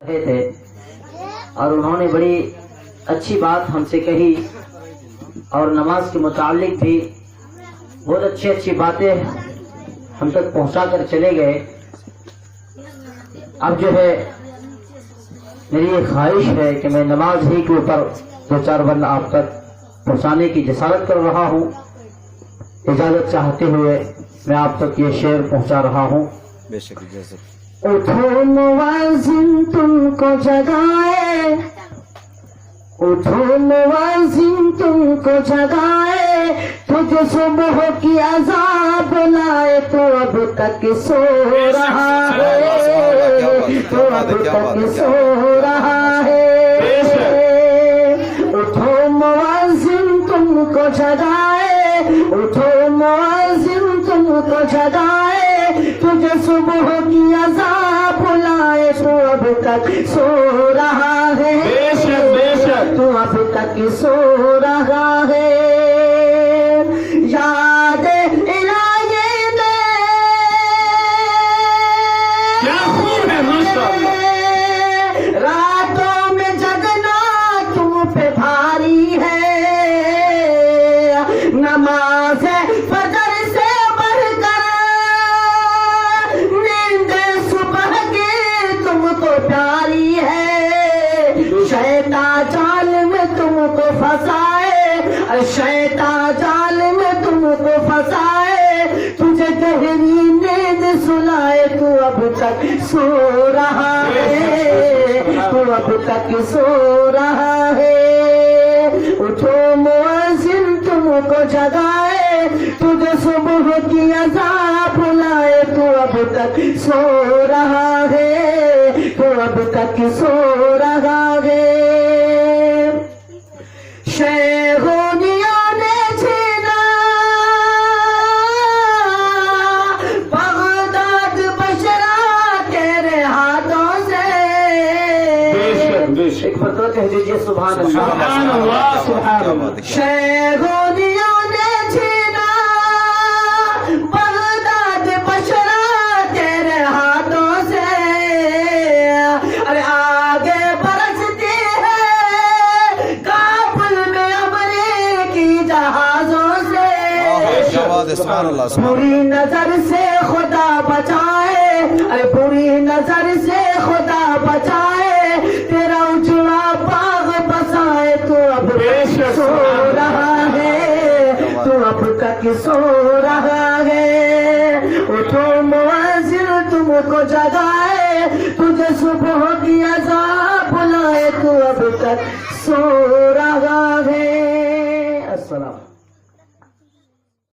رہے تھے اور انہوں نے بڑی اچھی بات ہم سے کہی اور نماز کے متعلق بھی بہت اچھی باتیں ہم تک پہنچا کر چلے گئے۔ اب جو ہے میری یہ خواہش ہے کہ میں نماز ہی کے اوپر دو چار بند آپ تک پہنچانے کی جسارت کر رہا ہوں۔ اجازت چاہتے ہوئے میں آپ تک یہ شعر پہنچا رہا ہوں۔ بے شک اجازت۔ اٹھو موازن تم کو جگائے، اٹھو موازن تم کو جگائے، تجھ صبح کی عذاب لائے تو اب تک سو رہا ہے، تو اب تک سو رہا ہے۔ اٹھو موازن تم کو جگائے، اٹھو موازن تم کو جگائے، تجھے صبح کی عذاب لائے تو اب تک سو رہا ہے، تو اب تک سو رہا ہے۔ یاد الہی میں راتوں میں جگنا تم پہ بھاری ہے، نماز فجر سے بڑھ کر نیند صبح کی تم کو پیاری ہے۔ شیطان جال میں تم کو پھنسائے، شیطان جال میں تم کو پھنسائے، تجھے گہری نیند سلائے تو اب تک سو رہا ہے، تو اب تک سو رہا ہے۔ اٹھو مؤذن تم کو جگائے، تجھے صبح کی عذاب لائے تو اب تک سو رہا ہے، تو اب تک سو رہا ہے۔ شیخونیوں نے چھینا بغداد بشرا تیرے ہاتھوں سے، ایک مرتبہ کہہ دیجیے سبحان اللہ، سبحان اللہ۔ شیخونیوں نے چھینا بغداد بشرا تیرے ہاتھوں سے، ارے آگے برستی ہے کابل میں امریکی جہازوں سے۔ بری نظر سے خدا بچائے، ارے بری نظر سے خدا بچائے، تیرا اجڑا باغ بسائے تو اب تک سو رہا ہے، تو اب تک سو رہا ہے۔ اٹھو مؤذن تم کو جگائے، تجھے صبح کی عذاب لائے تو اب تک سو رہا ہے۔ السلام۔